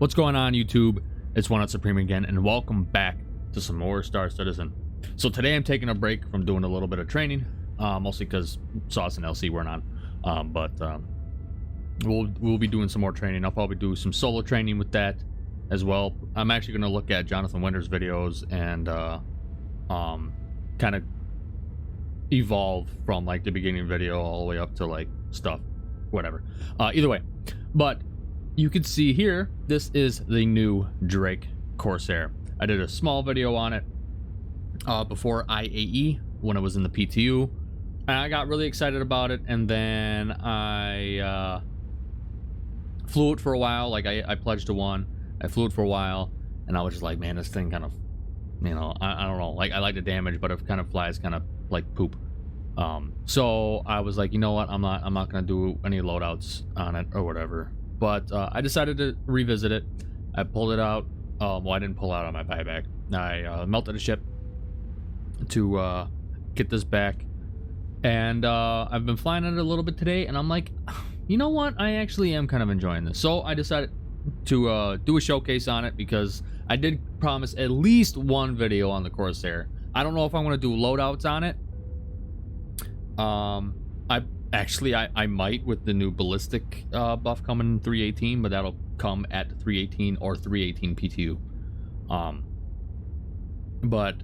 What's going on, YouTube? It's One Out Supreme again, and welcome back to some more Star Citizen. So today I'm taking a break from doing a little bit of training, mostly because Sauce and LC weren't on. But we'll be doing some more training. I'll probably do some solo training with that as well. I'm actually going to look at Jonathan Winter's videos and kind of evolve from like the beginning video all the way up to like stuff, whatever. Either way, but you can see here, this is the new Drake Corsair. I did a small video on it before IAE when it was in the PTU, and I got really excited about it, and then I flew it for a while. Like I pledged to one, I flew it for a while, and I was just like, man, this thing kind of, you know, I don't know, like I like the damage, but it kind of flies kind of like poop. So I was like, you know what, I'm not gonna do any loadouts on it or whatever. But I decided to revisit it. I pulled it out. Well, I didn't pull out on my buyback. I melted a ship to get this back, and I've been flying it a little bit today, and I'm like, you know what, I actually am kind of enjoying this. So I decided to do a showcase on it, because I did promise at least one video on the Corsair. I don't know if I'm going to do loadouts on it. I might with the new ballistic buff coming in 318, but that'll come at 318 or 318 PTU. But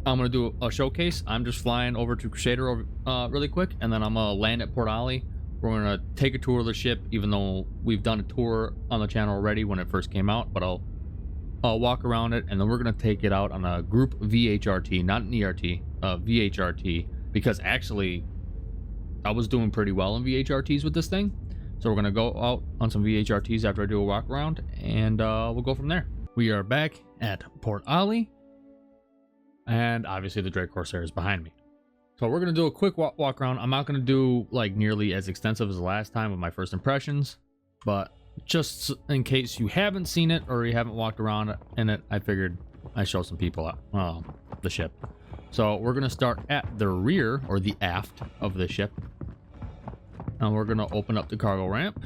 I'm gonna do a showcase. I'm just flying over to Crusader really quick, and then I'm gonna land at Port Ali. We're gonna take a tour of the ship, even though we've done a tour on the channel already when it first came out. But I'll walk around it, and then we're gonna take it out on a group VHRT, not an ERT, VHRT, because actually I was doing pretty well in VHRTs with this thing. So we're gonna go out on some VHRTs after I do a walk around, and we'll go from there. We are back at Port Ali, and obviously the Drake Corsair is behind me. So we're gonna do a quick walk around. I'm not gonna do like nearly as extensive as the last time with my first impressions, but just in case you haven't seen it or you haven't walked around in it, I figured I'd show some people out the ship. So we're gonna start at the rear, or the aft of the ship, and we're gonna open up the cargo ramp.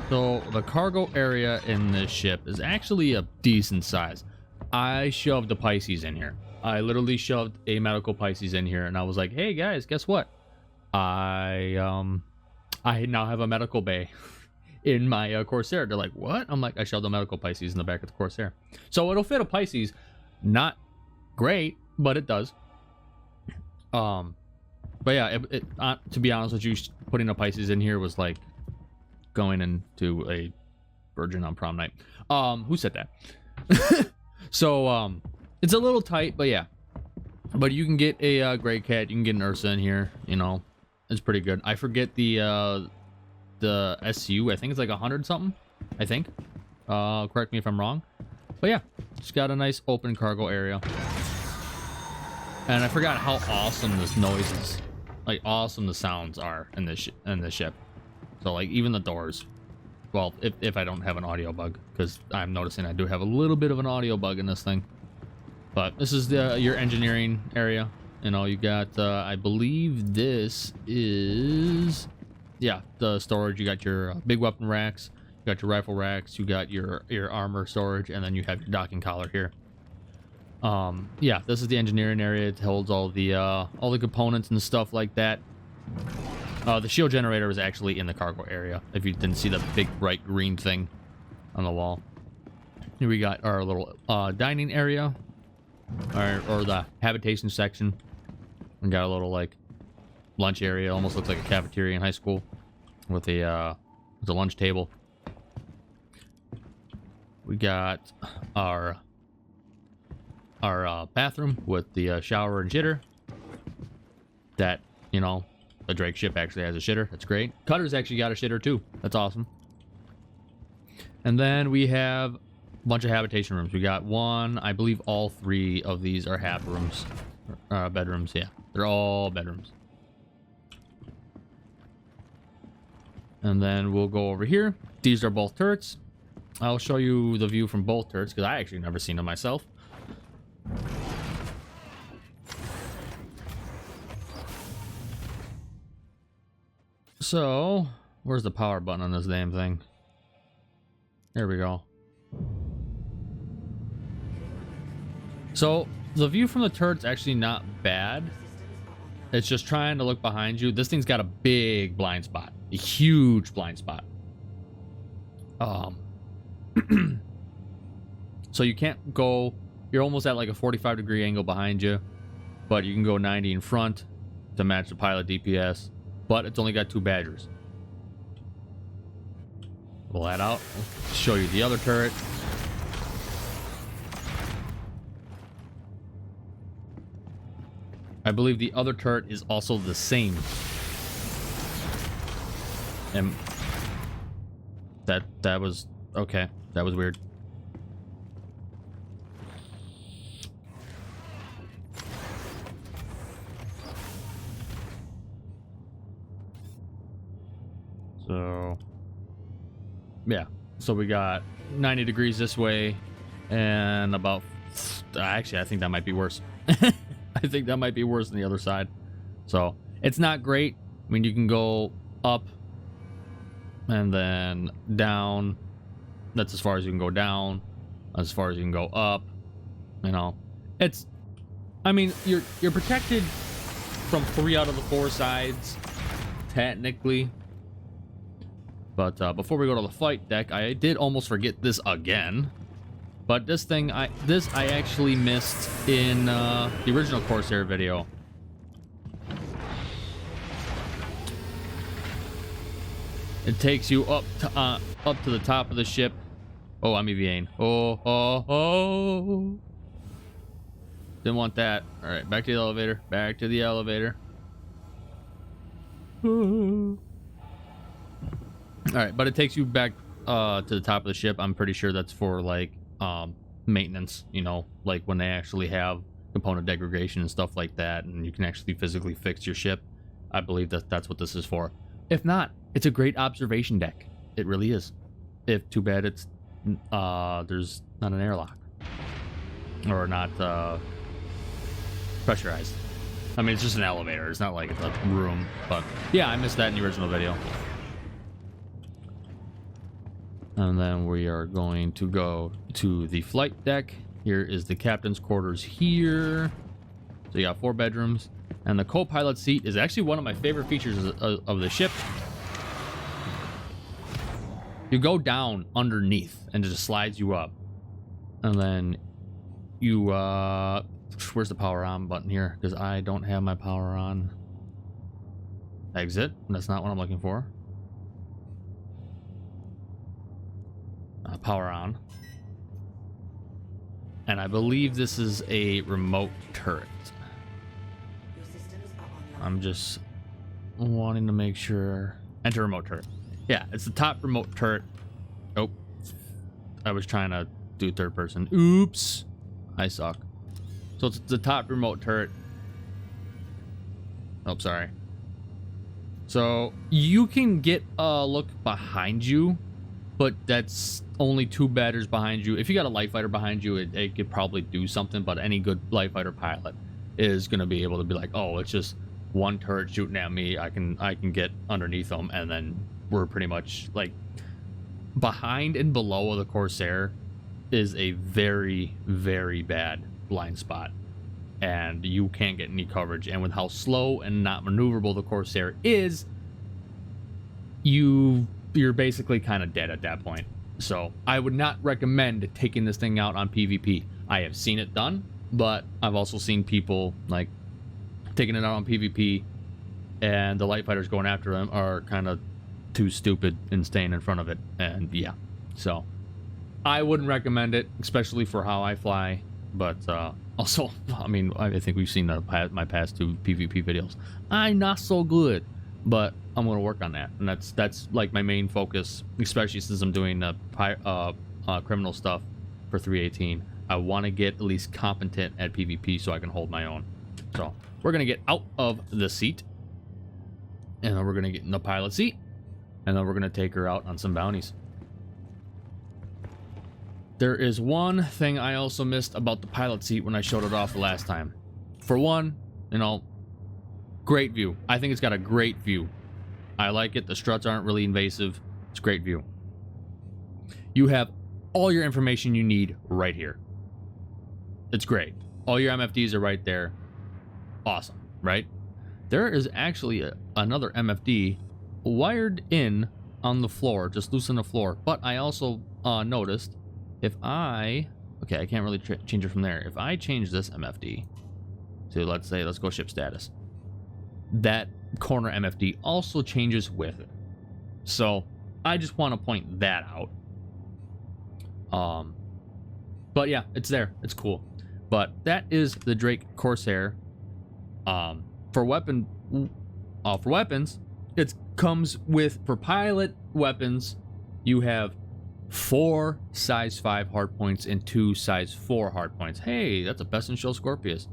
So the cargo area in this ship is actually a decent size. I shoved a Pisces in here. I literally shoved a medical Pisces in here, and I was like, hey guys, guess what? I now have a medical bay in my Corsair. They're like, what? I'm like, I shoved a medical Pisces in the back of the Corsair. So it'll fit a Pisces. Not great, but it does. But yeah, to be honest with you, putting a Pisces in here was like going into a virgin on prom night. Who said that? So it's a little tight, but yeah. But you can get a gray cat, you can get an Ursa in here. You know, it's pretty good. I forget the SU. I think it's like 100 something. I think. Correct me if I'm wrong. But yeah, just got a nice open cargo area. And I forgot how awesome this noise is. Like, awesome the sounds are in this ship. So like even the doors. Well, if I don't have an audio bug, because I'm noticing I do have a little bit of an audio bug in this thing. But this is your engineering area. You know, you got I believe this is, yeah, the storage. You got your big weapon racks. You got your rifle racks, you got your armor storage, and then you have your docking collar here. Yeah, this is the engineering area. It holds all the components and stuff like that. The shield generator is actually in the cargo area, if you didn't see the big bright green thing on the wall. Here we got our little dining area, or the habitation section. We got a little like lunch area, almost looks like a cafeteria in high school, with a lunch table. We got our bathroom with the shower and shitter. That, you know, the Drake ship actually has a shitter. That's great. Cutter's actually got a shitter too. That's awesome. And then we have a bunch of habitation rooms. We got one, I believe all three of these are half rooms. Bedrooms, yeah. They're all bedrooms. And then we'll go over here. These are both turrets. I'll show you the view from both turrets, because I actually never seen them myself. So, where's the power button on this damn thing? There we go. So the view from the turret's actually not bad. It's just trying to look behind you. This thing's got a big blind spot, a huge blind spot. So you can't go, you're almost at like a 45-degree angle behind you, but you can go 90 in front to match the pilot DPS, but it's only got 2 Badgers. Pull that out. I'll show you the other turret. I believe the other turret is also the same. And that was okay. That was weird. So yeah, so we got 90 degrees this way, and about, actually I think that might be worse. I think that might be worse than the other side. So it's not great. I mean, you can go up and then down. That's as far as you can go down, as far as you can go up. You know, it's, I mean, you're protected from 3 out of the 4 sides technically. But before we go to the flight deck, I did almost forget this again. But this thing, I actually missed in the original Corsair video. It takes you up to the top of the ship. Oh, I'm EVAing. Oh. Didn't want that. All right, back to the elevator. Back to the elevator. All right, but it takes you back to the top of the ship. I'm pretty sure that's for like maintenance, you know, like when they actually have component degradation and stuff like that, and you can actually physically fix your ship. I believe that's what this is for. If not, it's a great observation deck. It really is. If too bad it's there's not an airlock or not pressurized. I mean, it's just an elevator. It's not like it's a room. But yeah, I missed that in the original video. And then we are going to go to the flight deck. Here is the captain's quarters here. So you got 4 bedrooms. And the co-pilot seat is actually one of my favorite features of the ship. You go down underneath and it just slides you up. And then you, where's the power on button here? Because I don't have my power on. Exit. That's not what I'm looking for. Power on. And I believe this is a remote turret. I'm just wanting to make sure. Enter remote turret. Yeah, it's the top remote turret. Oh, I was trying to do 3rd person. Oops, I suck. So it's the top remote turret. Oh, sorry. So you can get a look behind you, but that's only 2 batters behind you. If you got a light fighter behind you, it could probably do something, but any good light fighter pilot is going to be able to be like, oh, it's just 1 turret shooting at me. I can get underneath them, and then we're pretty much like behind and below the Corsair is a very, very bad blind spot, and you can't get any coverage. And with how slow and not maneuverable the Corsair is, you're basically kind of dead at that point. So I would not recommend taking this thing out on PvP. I have seen it done, but I've also seen people like taking it out on PvP, and the light fighters going after them are kind of too stupid and staying in front of it. And yeah, so I wouldn't recommend it, especially for how I fly. But also, I mean, I think we've seen my past 2 PvP videos. I'm not so good, but I'm going to work on that, and that's like my main focus, especially since I'm doing criminal stuff for 318. I want to get at least competent at PvP so I can hold my own. So we're going to get out of the seat, and then we're going to get in the pilot seat, and then we're going to take her out on some bounties. There is one thing I also missed about the pilot seat when I showed it off the last time. For one, you know, great view. I think it's got a great view. I like it. The struts aren't really invasive. It's a great view. You have all your information you need right here. It's great. All your MFDs are right there. Awesome, right? There is actually another MFD wired in on the floor, just loose on the floor. But I also noticed if I... Okay, I can't really change it from there. If I change this MFD to, let's say, let's go ship status, that corner MFD also changes with it. So I just want to point that out. But yeah, it's there. It's cool. But that is the Drake Corsair. For weapons, it comes with, for pilot weapons, you have 4 size 5 hardpoints and 2 size 4 hardpoints. Hey, that's a best in show Scorpius.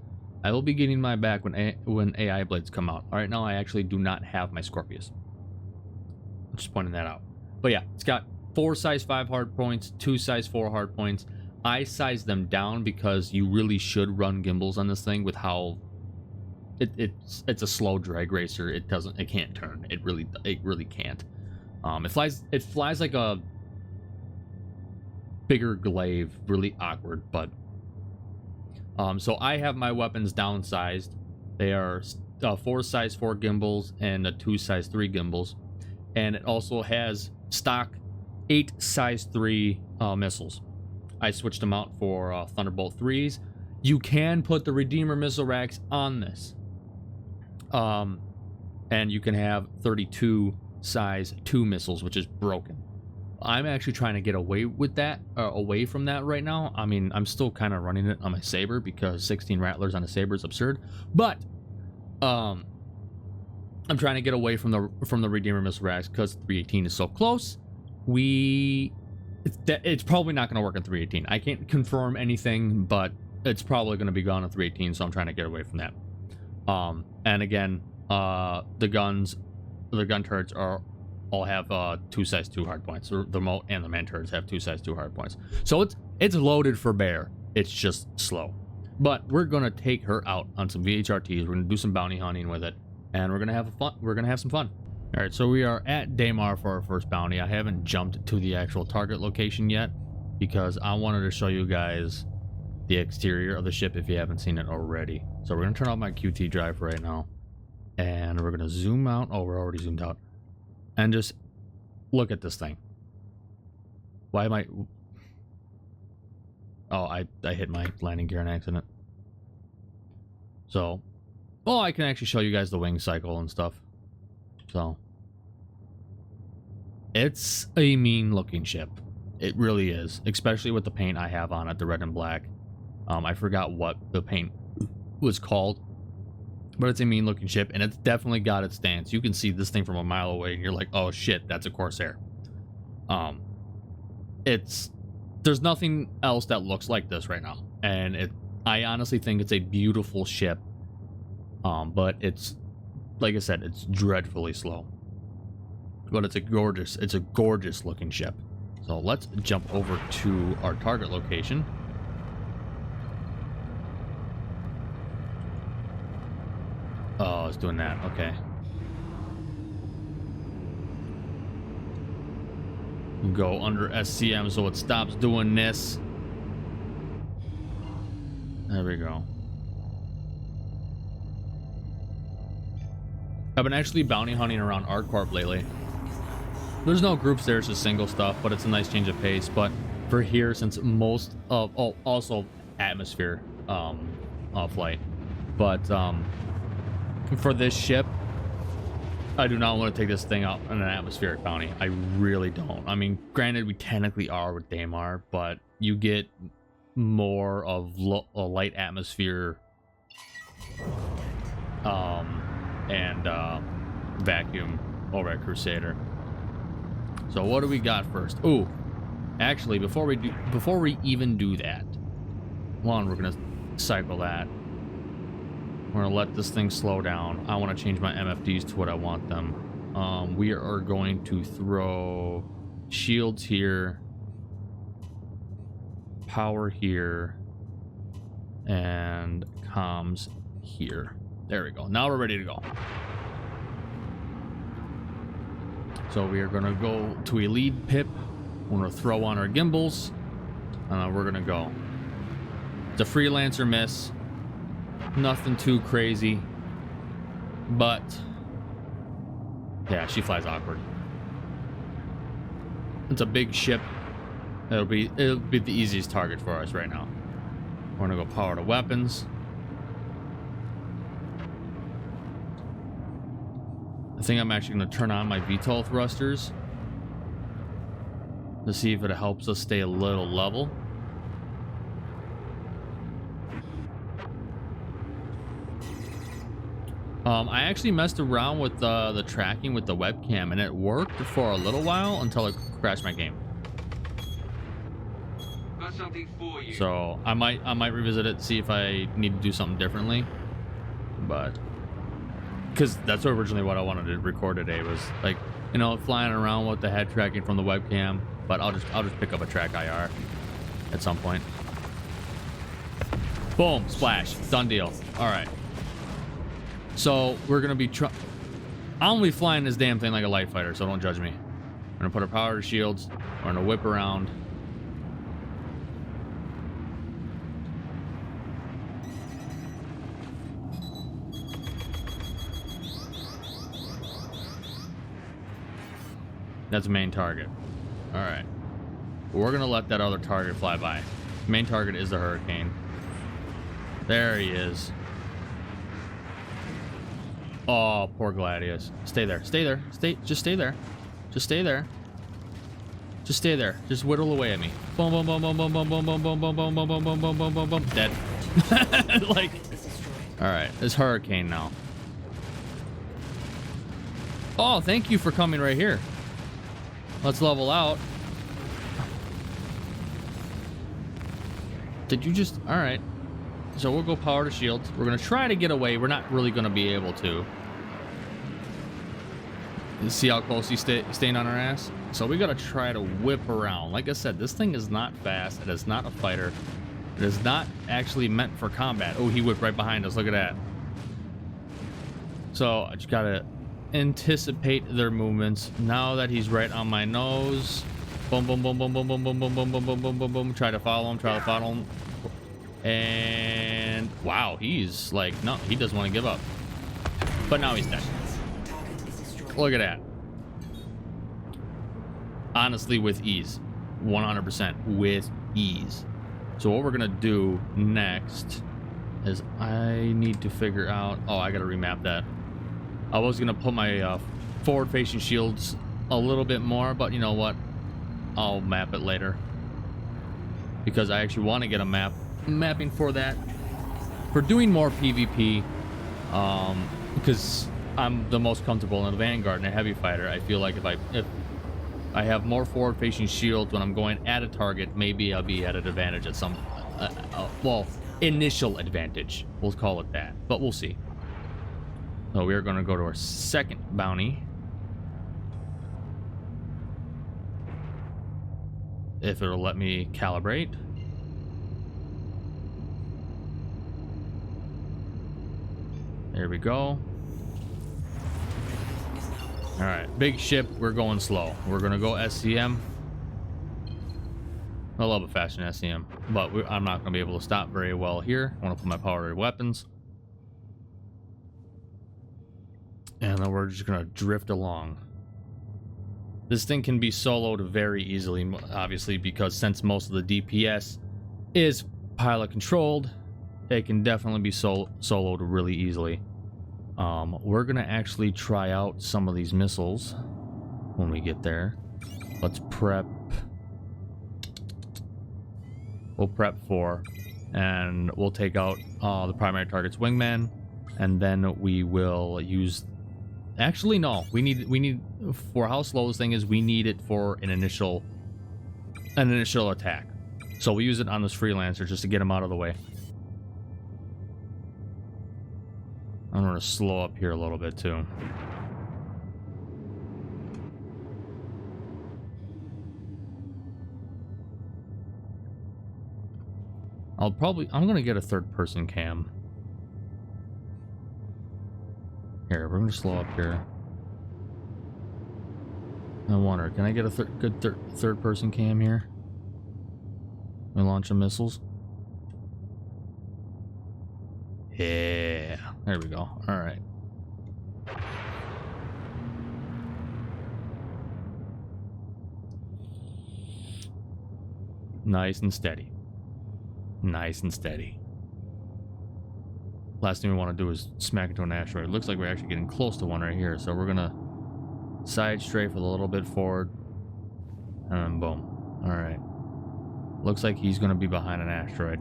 I will be getting mine back when AI blades come out. All right, now I actually do not have my Scorpius. I'm just pointing that out. But yeah, it's got 4 size 5 hardpoints, 2 size 4 hardpoints. I sized them down because you really should run gimbals on this thing with how it's a slow drag racer. It can't turn. It really can't. It flies like a bigger glaive, really awkward. But so I have my weapons downsized. They are 4 size 4 gimbals and a 2 size 3 gimbals, and it also has stock 8 size 3 missiles. I switched them out for Thunderbolt 3s. You can put the Redeemer missile racks on this. And you can have 32 size 2 missiles, which is broken. I'm actually trying to get away with that, away from that right now. I mean, I'm still kind of running it on my Saber because 16 Rattlers on a Saber is absurd. But I'm trying to get away from the Redeemer missile racks because 318 is so close. It's probably not going to work in 318. I can't confirm anything, but it's probably going to be gone in 318, so I'm trying to get away from that. And again, the gun turrets all have 2 size 2 hardpoints. The moat and the man turrets have 2 size 2 hardpoints. So it's loaded for bear. It's just slow. But we're gonna take her out on some VHRTs. We're gonna do some bounty hunting with it, and we're gonna have some fun. All right, so we are at Daymar for our first bounty. I haven't jumped to the actual target location yet because I wanted to show you guys the exterior of the ship if you haven't seen it already. So we're gonna turn off my QT drive right now, and we're gonna zoom out. Oh, we're already zoomed out. And just look at this thing. Why am I... Oh, I hit my landing gear in accident. So, well, I can actually show you guys the wing cycle and stuff. So, it's a mean looking ship. It really is, especially with the paint I have on it, the red and black. I forgot what the paint was called, but it's a mean looking ship, and it's definitely got its stance. You can see this thing from a mile away and you're like, oh shit, that's a Corsair. There's nothing else that looks like this right now, and I honestly think it's a beautiful ship. But it's, like I said, it's dreadfully slow, but it's a gorgeous looking ship. So let's jump over to our target location. Oh, it's doing that. Okay. Go under SCM so it stops doing this. There we go. I've been actually bounty hunting around ArcCorp lately. There's no groups there, it's just single stuff, but it's a nice change of pace. But for here, since most of... Oh, also atmosphere flight. But for this ship, I do not want to take this thing out on an atmospheric bounty. I really don't. I mean, granted, we technically are with Daymar, but you get more of a light atmosphere and vacuum over at Crusader. So what do we got first? Oh, actually, before we even do that, one, we're gonna cycle that. We're gonna let this thing slow down. I want to change my MFDs to what I want them. We are going to throw shields here, power here, and comms here. There we go. Now we're ready to go. So we are gonna go to a lead pip We're gonna throw on our gimbals, and we're gonna go. It's a freelancer miss. Nothing too crazy, but yeah, she flies awkward. It's a big ship. It'll be the easiest target for us right now. We're gonna go power to weapons. I think I'm actually gonna turn on my VTOL thrusters to see if it helps us stay a little level. I actually messed around with the tracking with the webcam, and it worked for a little while until it crashed my game. Got something for you. So I might revisit it, see if I need to do something differently, but because that's originally what I wanted to record today, was like, you know, flying around with the head tracking from the webcam. But I'll just pick up a track IR at some point. Boom, splash, done deal. All right. So we're gonna be I'm gonna be flying this damn thing like a light fighter, so don't judge me. I'm gonna put our power to shields. We're gonna whip around. That's the main target. All right. We're gonna let that other target fly by. Main target is the Hurricane. There he is. Oh, poor Gladius. Stay there. Stay there. Just stay there. Just stay there. Just stay there. Just whittle away at me. Boom, boom, boom, boom, boom, boom, boom, boom, boom, boom, boom, boom, boom, boom, boom, boom, boom, boom. Dead. Like, all right. It's Hurricane now. Oh, thank you for coming right here. Let's level out. Did you just... All right. So we'll go power to shields. We're going to try to get away. We're not really going to be able to. You see how close he's staying on our ass? So we got to try to whip around. Like I said, this thing is not fast. It is not a fighter. It is not actually meant for combat. Oh, he whipped right behind us. Look at that. So I just got to anticipate their movements. Now that he's right on my nose. Boom, boom, boom, boom, boom, boom, boom, boom, boom, boom, boom, boom, boom, boom. Try to follow him. Try to follow him. And wow, he's like, no, he doesn't want to give up. But now he's dead. Look at that. Honestly, with ease. 100% with ease. So what we're gonna do next is I need to figure out... Oh, I gotta remap that. I was gonna put my forward-facing shields a little bit more, but you know what? I'll map it later. Because I actually want to get a mapping for that. For doing more PvP. Because I'm the most comfortable in a Vanguard and a heavy fighter. I feel like if I have more forward-facing shields when I'm going at a target, maybe I'll be at an advantage at some... well, initial advantage. We'll call it that. But we'll see. So we are going to go to our second bounty. If it'll let me calibrate. There we go. All right, big ship. We're going slow. We're going to go SCM. A little bit faster than SCM, but I'm not going to be able to stop very well here. I want to put my power to weapons. And then we're just going to drift along. This thing can be soloed very easily, obviously, because since most of the DPS is pilot controlled, it can definitely be soloed really easily. We're going to actually try out some of these missiles when we get there. Let's prep. We'll prep 4, and we'll take out the primary target's wingman, and then we will use... Actually, no. We need for how slow this thing is. We need it for an initial attack. So we use it on this freelancer just to get him out of the way. I'm gonna slow up here a little bit too. I'm gonna get a third-person cam. Here, we're gonna slow up here. I wonder, can I get a good third person cam here? We launch some missiles. Yeah, there we go. All right. Nice and steady. Nice and steady. Last thing we want to do is smack into an asteroid. Looks like we're actually getting close to one right here, so we're gonna side strafe with a little bit forward, and then boom. All right. Looks like he's gonna be behind an asteroid.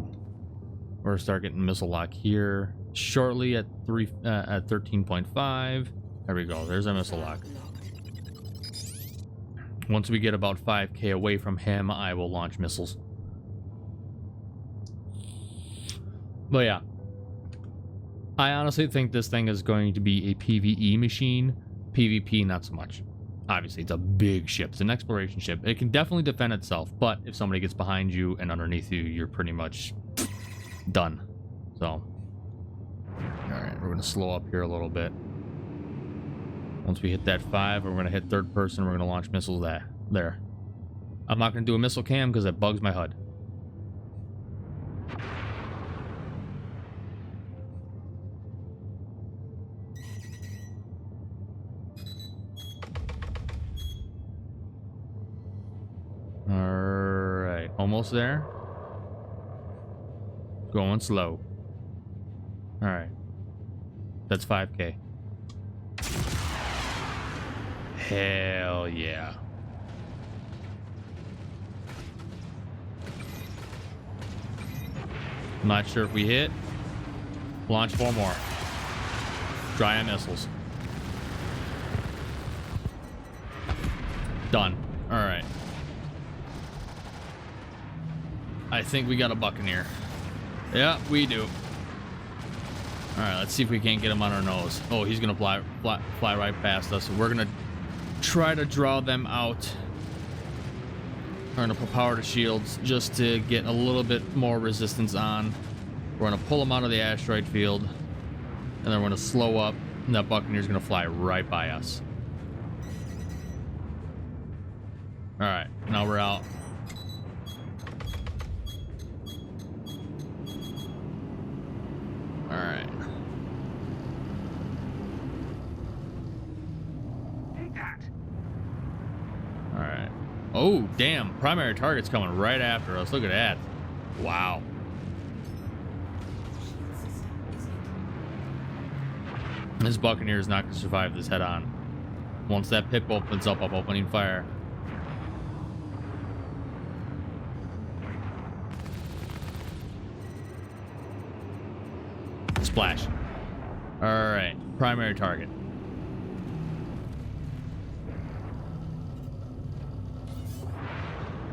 We're gonna start getting missile lock here shortly at 13.5. There we go. There's our missile lock. Once we get about 5K away from him, I will launch missiles. But yeah, I honestly think this thing is going to be a PvE machine. PvP, not so much. Obviously, it's a big ship. It's an exploration ship. It can definitely defend itself, but if somebody gets behind you and underneath you, you're pretty much done. So, all right, we're going to slow up here a little bit. Once we hit that 5, we're going to hit third person. We're going to launch missiles there. I'm not going to do a missile cam because it bugs my HUD. Alright, almost there. Going slow. Alright. That's 5K. Hell yeah. I'm not sure if we hit. Launch 4 more. Dry on missiles. Done. Alright. I think we got a Buccaneer. Yeah, we do. Alright, let's see if we can't get him on our nose. Oh, he's gonna fly right past us. We're gonna try to draw them out. We're gonna put power to shields just to get a little bit more resistance on. We're gonna pull them out of the asteroid field, and then we're gonna slow up, and that Buccaneer's gonna fly right by us. Alright, now we're out. Alright. Alright. Oh, damn. Primary target's coming right after us. Look at that. Wow. This Buccaneer is not going to survive this head on. Once that pip opens up, I'm opening fire. Splash. Alright. Primary target.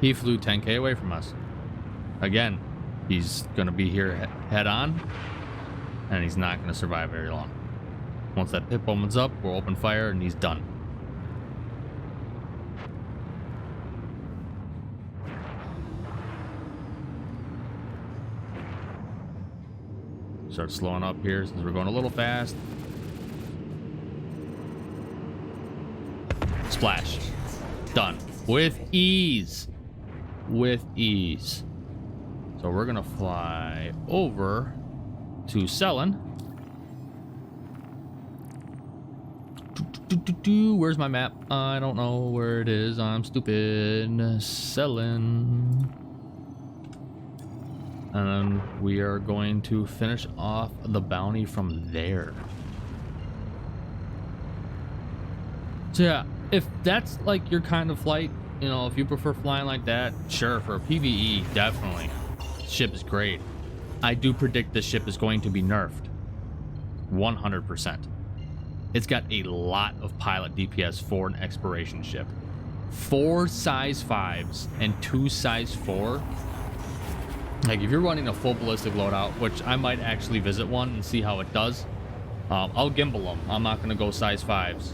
He flew 10K away from us. Again, he's going to be here head on, and he's not going to survive very long. Once that pip opens up, we'll open fire, and he's done. Start slowing up here since we're going a little fast. Splash. Done. With ease. With ease. So we're gonna fly over to Selen. Where's my map? I don't know where it is. I'm stupid. Selen. And then we are going to finish off the bounty from there. So yeah, if that's like your kind of flight, you know, if you prefer flying like that, sure, for a PvE, definitely. Ship is great. I do predict this ship is going to be nerfed. 100%. It's got a lot of pilot DPS for an exploration ship. 4 size 5s and 2 size 4. Like, if you're running a full ballistic loadout, which I might actually visit one and see how it does, I'll gimbal them. I'm not going to go size 5s.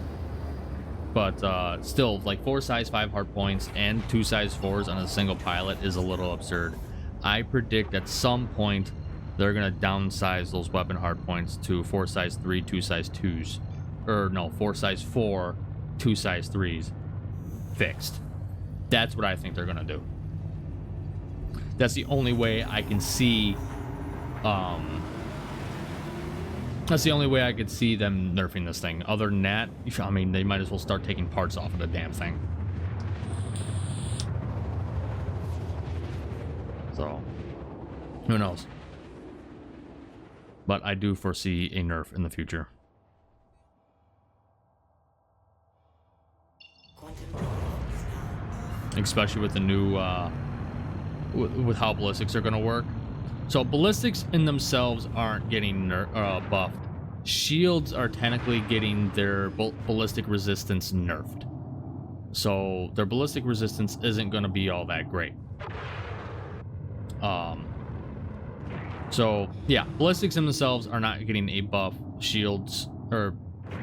But still, like 4 size 5 hard points and 2 size 4s on a single pilot is a little absurd. I predict at some point they're going to downsize those weapon hard points to 4 size 3, 2 size 2s. Or no, 4 size 4, 2 size 3s. fixed. That's what I think they're gonna do. That's the only way I can see. That's the only way I could see them nerfing this thing. Other than that, I mean, they might as well start taking parts off of the damn thing. So, who knows? But I do foresee a nerf in the future. Especially with the new, with how ballistics are going to work. So ballistics in themselves aren't getting buffed. Shields are technically getting their ballistic resistance nerfed. So their ballistic resistance isn't going to be all that great. So yeah, ballistics in themselves are not getting a buff. Shields or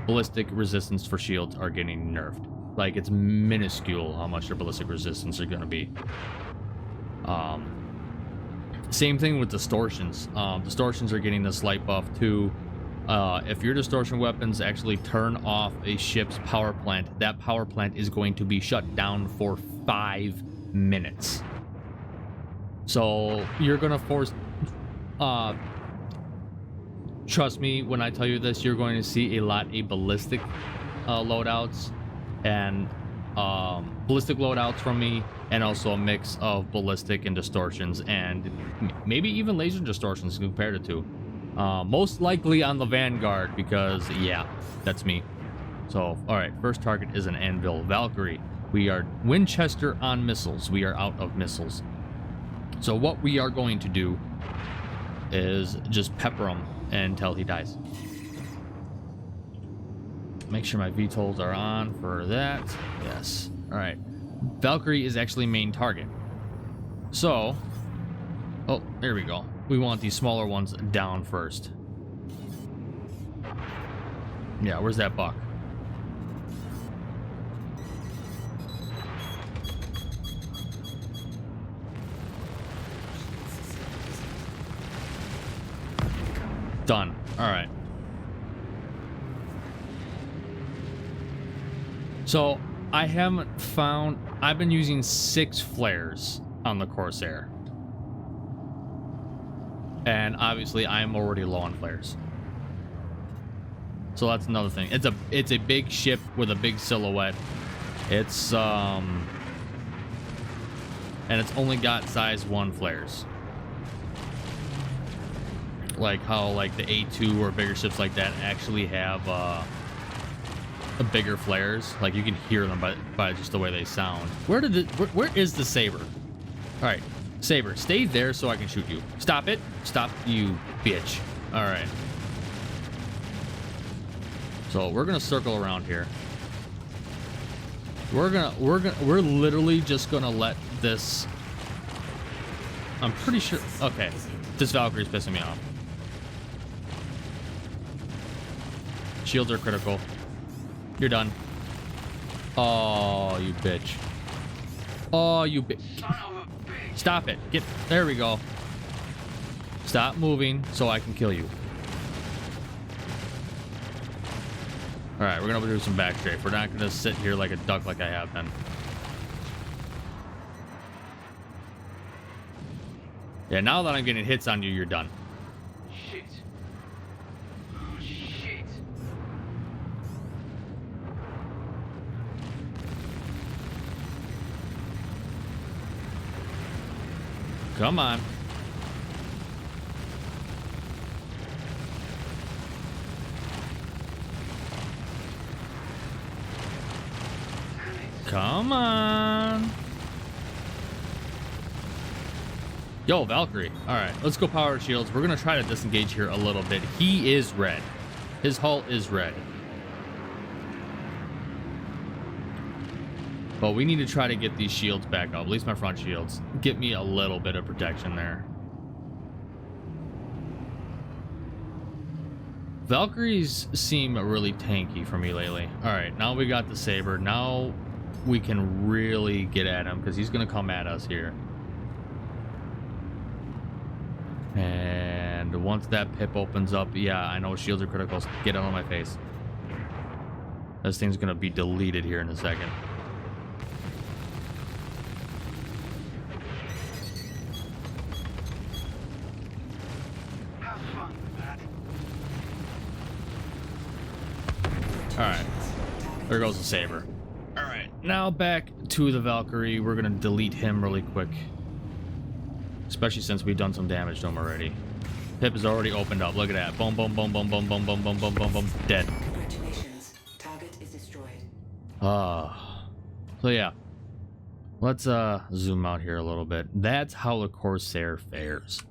ballistic resistance for shields are getting nerfed. Like, it's minuscule how much their ballistic resistance are going to be. Same thing with distortions. Distortions are getting a slight buff too. If your distortion weapons actually turn off a ship's power plant, that power plant is going to be shut down for 5 minutes. So you're going to force... trust me when I tell you this, you're going to see a lot of ballistic loadouts and ballistic loadouts from me, and also a mix of ballistic and distortions, and maybe even laser distortions compared it to. Most likely on the Vanguard, because yeah, that's me. So, alright, first target is an Anvil Valkyrie. We are Winchester on missiles. We are out of missiles. So what we are going to do is just pepper him until he dies. Make sure my VTOLs are on for that. Yes. Alright. Valkyrie is actually main target. So, oh, there we go. We want these smaller ones down first. Yeah, where's that buck? Done. Alright. So, I haven't found... I've been using 6 flares on the Corsair. And obviously, I'm already low on flares. So that's another thing. It's a big ship with a big silhouette. It's, and it's only got size 1 flares. Like how, like, the A2 or bigger ships like that actually have, bigger flares. Like, you can hear them by just the way they sound. Where is the Saber? All right, Saber, stay there so I can shoot you. Stop it. Stop, you bitch. All right. So we're gonna circle around here. We're literally just gonna let this... I'm pretty sure... Okay, this Valkyrie's pissing me off. Shields are critical. You're done. Oh, you bitch. Oh, you bitch. Stop it. Get... There we go. Stop moving so I can kill you. Alright, we're gonna do some back strafe. We're not gonna sit here like a duck like I have been. Yeah, now that I'm getting hits on you, you're done. Shit. Oh, shit. Come on. Come on. Yo, Valkyrie. All right, let's go power shields. We're going to try to disengage here a little bit. He is red. His hull is red. But we need to try to get these shields back up. At least my front shields. Get me a little bit of protection there. Valkyries seem really tanky for me lately. All right, now we got the Saber. Now we can really get at him because he's going to come at us here. And once that pip opens up, yeah, I know shields are critical. Get out of my face. This thing's going to be deleted here in a second. There goes the saber. All right, now back to the Valkyrie. We're gonna delete him really quick, especially since we've done some damage to him already. Pip is already opened up. Look at that. Boom, boom, boom, boom, boom, boom, boom, boom, boom, boom, boom. Dead. Congratulations. Target is destroyed. So yeah. Let's zoom out here a little bit. That's how the Corsair fares.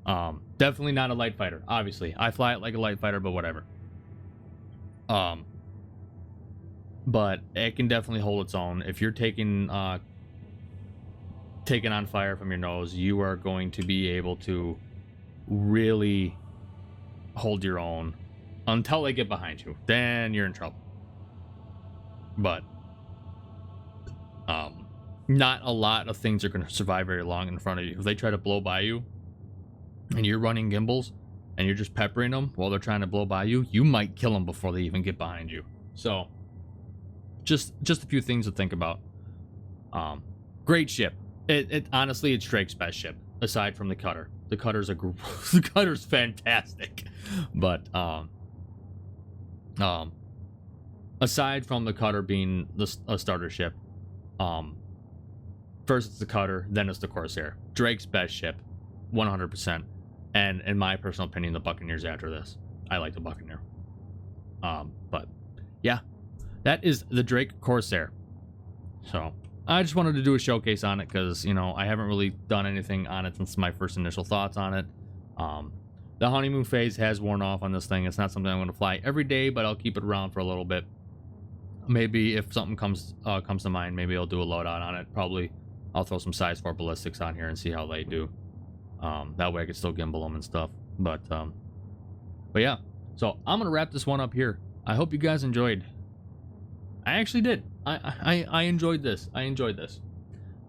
Definitely not a light fighter, obviously. I fly it like a light fighter, but whatever. But it can definitely hold its own. If you're taking on fire from your nose, you are going to be able to really hold your own until they get behind you. Then you're in trouble. But not a lot of things are going to survive very long in front of you. If they try to blow by you and you're running gimbals and you're just peppering them while they're trying to blow by you, you might kill them before they even get behind you. So just a few things to think about. Great ship. It honestly, it's Drake's best ship aside from the cutter. The cutter's the cutter's fantastic, but aside from the cutter being a starter ship, first it's the cutter, then it's the Corsair. Drake's best ship, 100%. And in my personal opinion, the Buccaneer's after this. I like the Buccaneer. But yeah, that is the Drake Corsair. So I just wanted to do a showcase on it because, you know, I haven't really done anything on it since my first initial thoughts on it. The honeymoon phase has worn off on this thing. It's not something I'm going to fly every day, but I'll keep it around for a little bit. Maybe if something comes to mind, maybe I'll do a loadout on it. Probably I'll throw some size 4 ballistics on here and see how they do. That way I can still gimbal them and stuff. But yeah. So I'm gonna wrap this one up here. I hope you guys enjoyed. I actually did. I enjoyed this.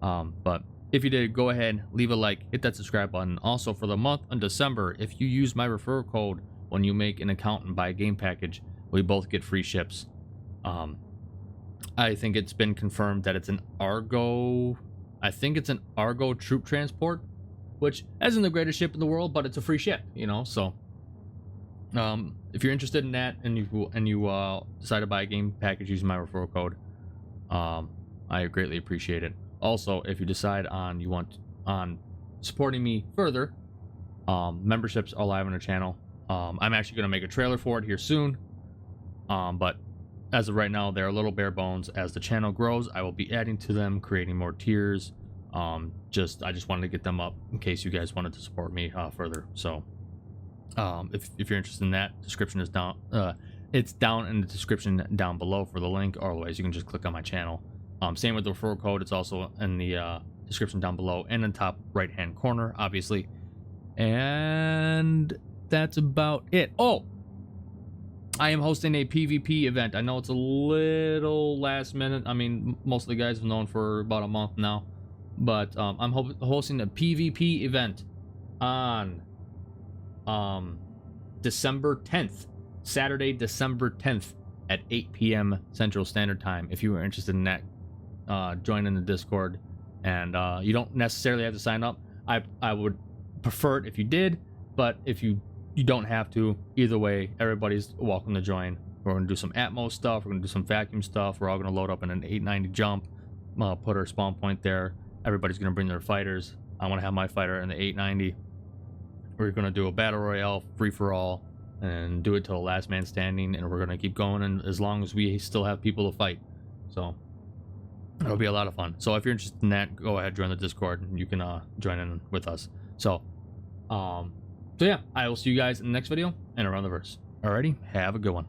But if you did, go ahead, leave a like, hit that subscribe button. Also, for the month of December, if you use my referral code when you make an account and buy a game package, we both get free ships. I think it's been confirmed that it's an Argo. I think it's an Argo troop transport, which isn't the greatest ship in the world, but it's a free ship, you know. So, if you're interested in that and you decide to buy a game package using my referral code, I greatly appreciate it. Also, if you decide on supporting me further, memberships are live on the channel. I'm actually going to make a trailer for it here soon. But as of right now, they're a little bare bones. As the channel grows, I will be adding to them, creating more tiers. I just wanted to get them up in case you guys wanted to support me further. So, if you're interested in that, description is down. It's down in the description down below for the link. Or otherwise, you can just click on my channel. Same with the referral code. It's also in the description down below and in the top right-hand corner, obviously. And that's about it. Oh, I am hosting a PvP event. I know it's a little last minute. I mean, most of the guys have known for about a month now. But I'm hosting a PvP event on December 10th. Saturday, December 10th at 8 p.m. Central Standard Time. If you are interested in that, join in the Discord. And you don't necessarily have to sign up. I would prefer it if you did. But if you don't have to. Either way, everybody's welcome to join. We're going to do some Atmos stuff. We're going to do some vacuum stuff. We're all going to load up in an 890 jump. Put our spawn point there. Everybody's going to bring their fighters. I want to have my fighter in the 890. We're going to do a battle royale, free for all, and do it till the last man standing. And we're going to keep going, and as long as we still have people to fight. So it'll be a lot of fun. So if you're interested in that, go ahead, join the Discord, and you can join in with us. So yeah, I will see you guys in the next video and around the verse. Alrighty, have a good one.